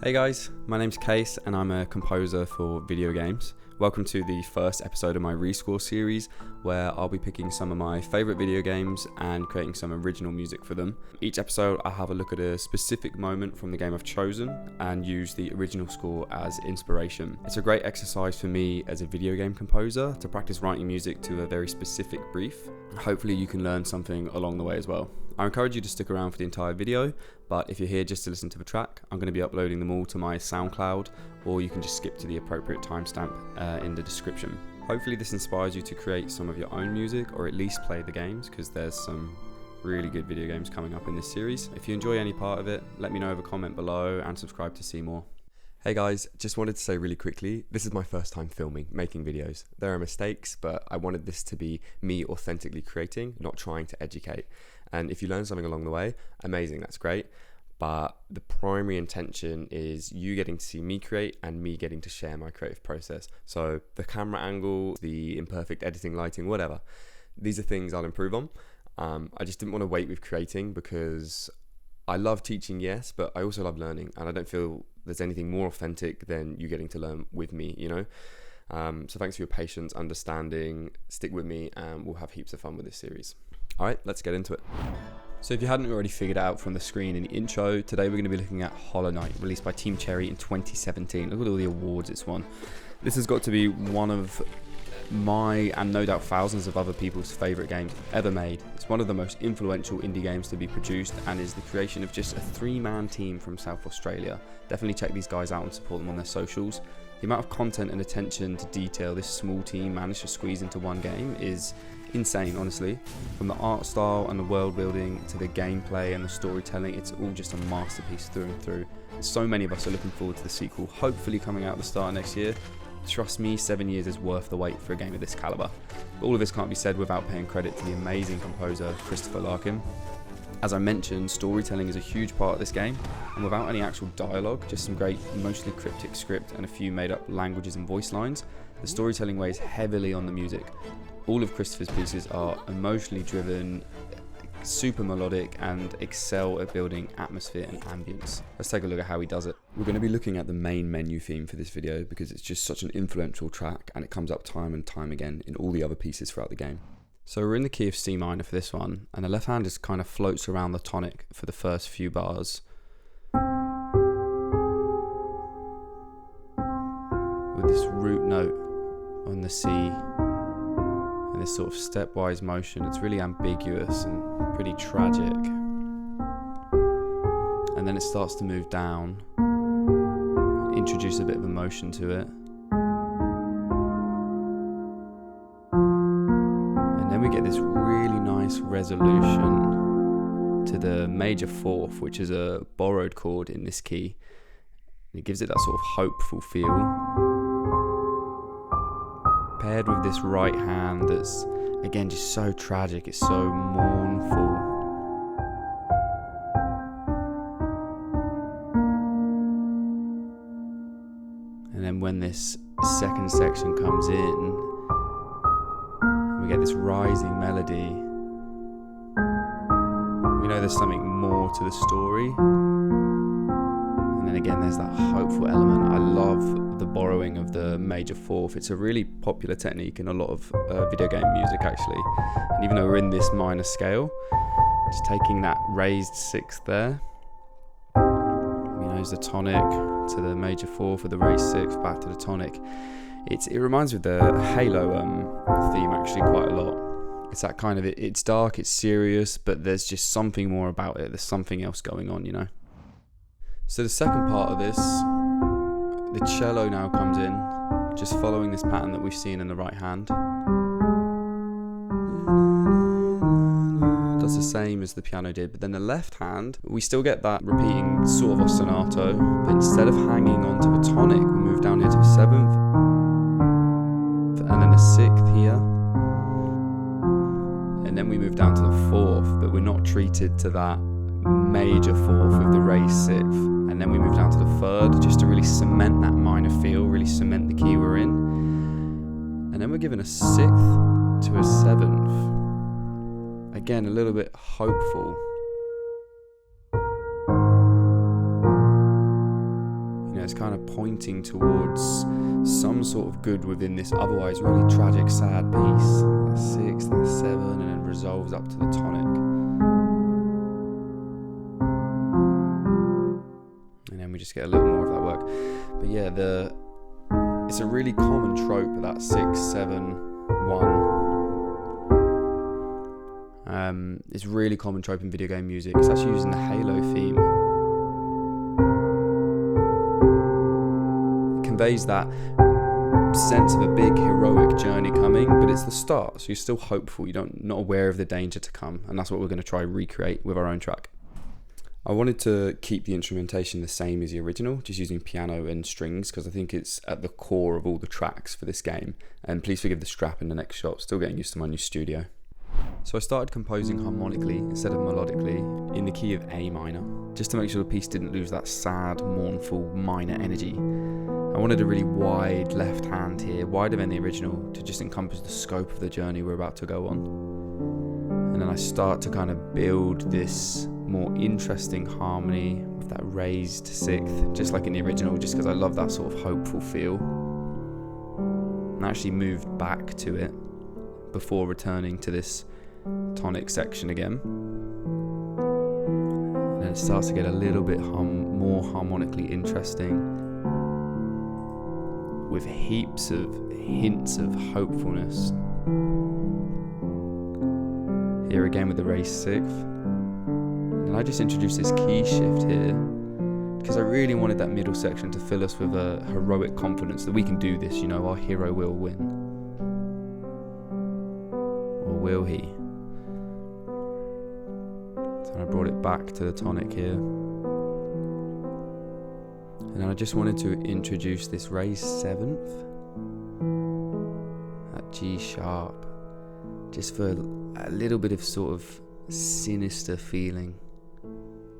Hey guys, my name's Case and I'm a composer for video games. Welcome to the first episode of my Rescored series, where I'll be picking some of my favourite video games and creating some original music for them. Each episode I'll have a look at a specific moment from the game I've chosen and use the original score as inspiration. It's a great exercise for me as a video game composer to practice writing music to a very specific brief. Hopefully you can learn something along the way as well. I encourage you to stick around for the entire video, but if you're here just to listen to the track, I'm going to be uploading them all to my SoundCloud, or you can just skip to the appropriate timestamp in the description. Hopefully this inspires you to create some of your own music, or at least play the games, because there's some really good video games coming up in this series. If you enjoy any part of it, let me know with a comment below and subscribe to see more. Hey guys, just wanted to say really quickly, this is my first time making videos. There are mistakes, but I wanted this to be me authentically creating, not trying to educate. And if you learn something along the way, amazing, that's great. But the primary intention is you getting to see me create and me getting to share my creative process. So the camera angle, the imperfect editing, lighting, whatever, these are things I'll improve on. I just didn't want to wait with creating because I love teaching, yes, but I also love learning, and I don't feel there's anything more authentic than you getting to learn with me, you know? So thanks for your patience, understanding, stick with me, and we'll have heaps of fun with this series. All right, let's get into it. So if you hadn't already figured it out from the screen in the intro, today we're going to be looking at Hollow Knight, released by Team Cherry in 2017. Look at all the awards it's won. This has got to be one of my, and no doubt thousands of other people's favourite games ever made. It's one of the most influential indie games to be produced and is the creation of just a 3-man team from South Australia. Definitely check these guys out and support them on their socials. The amount of content and attention to detail this small team managed to squeeze into one game is insane, honestly. From the art style and the world building to the gameplay and the storytelling, it's all just a masterpiece through and through. So many of us are looking forward to the sequel, hopefully coming out at the start of next year. Trust me, 7 years is worth the wait for a game of this caliber. But all of this can't be said without paying credit to the amazing composer Christopher Larkin. As I mentioned, storytelling is a huge part of this game, and without any actual dialogue, just some great, mostly cryptic script and a few made up languages and voice lines, the storytelling weighs heavily on the music. All of Christopher's pieces are emotionally driven, super melodic, and excel at building atmosphere and ambience. Let's take a look at how he does it. We're going to be looking at the main menu theme for this video because it's just such an influential track and it comes up time and time again in all the other pieces throughout the game. So we're in the key of C minor for this one, and the left hand just kind of floats around the tonic for the first few bars, with this root note on the C and this sort of stepwise motion. It's really ambiguous and pretty tragic, and then it starts to move down, introduce a bit of emotion to it. Then we get this really nice resolution to the major fourth, which is a borrowed chord in this key. And it gives it that sort of hopeful feel, paired with this right hand that's, again, just so tragic. It's so mournful. And then when this second section comes in, we get this rising melody. We know there's something more to the story. And then again, there's that hopeful element. I love the borrowing of the major fourth. It's a really popular technique in a lot of video game music, actually. And even though we're in this minor scale, just taking that raised sixth there, as the tonic to the major fourth with the raised sixth back to the tonic. It reminds me of the Halo theme actually quite a lot. It's that kind of, it's dark, it's serious, but there's just something more about it. There's something else going on, you know. So the second part of this, the cello now comes in, just following this pattern that we've seen in the right hand. Does the same as the piano did, but then the left hand, we still get that repeating sort of ostinato, but instead of hanging onto a tonic, we move down here to a seventh, and then a sixth here, and then we move down to the fourth, but we're not treated to that major fourth with the raised sixth, and then we move down to the third just to really cement that minor feel, really cement the key we're in, and then we're given a sixth to a seventh, again a little bit hopeful. You know, it's kind of pointing towards some sort of good within this otherwise really tragic, sad piece. That's 6, that's 7, and then resolves up to the tonic. And then we just get a little more of that work. But yeah, it's a really common trope, that 6, 7, 1. It's really common trope in video game music. It's actually using the Halo theme. It conveys that sense of a big heroic journey coming, but it's the start, so you're still hopeful. You're not aware of the danger to come, and that's what we're going to try and recreate with our own track. I wanted to keep the instrumentation the same as the original, just using piano and strings, because I think it's at the core of all the tracks for this game. And please forgive the strap in the next shot, still getting used to my new studio. So I started composing harmonically instead of melodically in the key of A minor, just to make sure the piece didn't lose that sad, mournful minor energy. I wanted a really wide left hand here, wider than the original, to just encompass the scope of the journey we're about to go on. And then I start to kind of build this more interesting harmony with that raised sixth, just like in the original, just because I love that sort of hopeful feel. And I actually moved back to it before returning to this tonic section again. And then it starts to get a little bit more harmonically interesting, with heaps of hints of hopefulness. Here again with the raised sixth. And I just introduced this key shift here because I really wanted that middle section to fill us with a heroic confidence that we can do this, you know, our hero will win. Or will he? So I brought it back to the tonic here. And I just wanted to introduce this raised seventh, that G sharp, just for a little bit of sort of sinister feeling,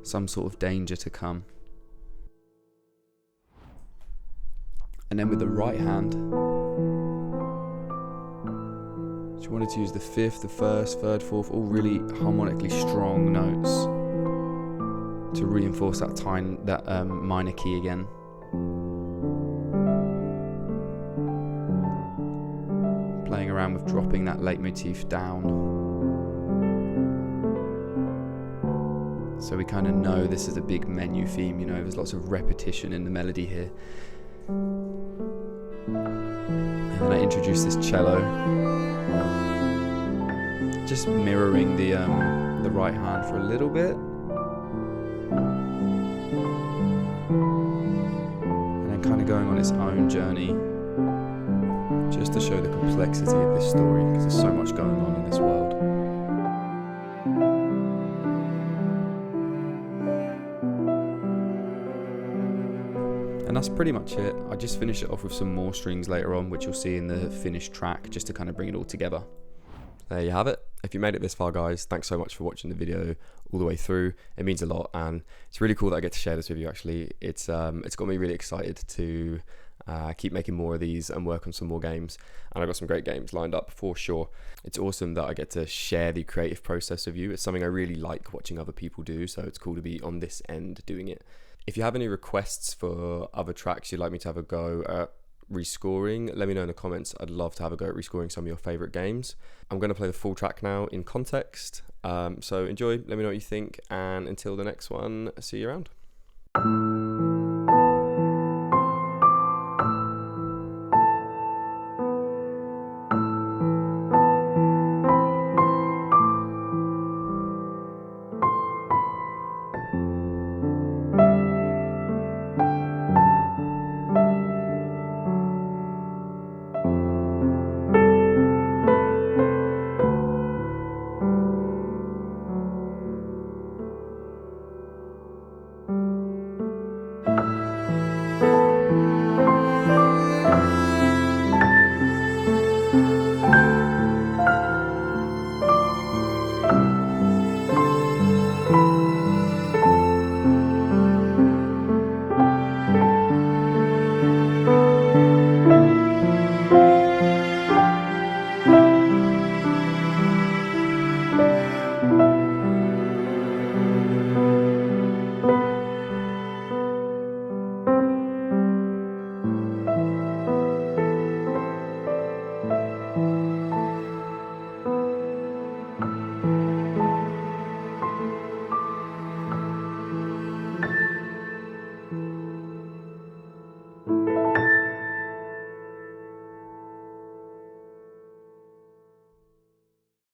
some sort of danger to come. And then with the right hand, just wanted to use the fifth, the first, third, fourth, all really harmonically strong notes to reinforce that minor key again. Playing around with dropping that leitmotif down, so we kind of know this is a big menu theme, you know, there's lots of repetition in the melody here. And then I introduce this cello, just mirroring the right hand for a little bit. Kind of going on its own journey, just to show the complexity of this story, because there's so much going on in this world. And that's pretty much it. I just finished it off with some more strings later on, which you'll see in the finished track, just to kind of bring it all together. There you have it. If you made it this far, guys, thanks so much for watching the video all the way through. It means a lot, and it's really cool that I get to share this with you. Actually, it's got me really excited to keep making more of these and work on some more games. And I've got some great games lined up for sure. It's awesome that I get to share the creative process with you. It's something I really like watching other people do, so it's cool to be on this end doing it. If you have any requests for other tracks you'd like me to have a go at rescoring, let me know in the comments. I'd love to have a go at rescoring some of your favorite games. I'm going to play the full track now in context, so enjoy, let me know what you think, and until the next one, see you around.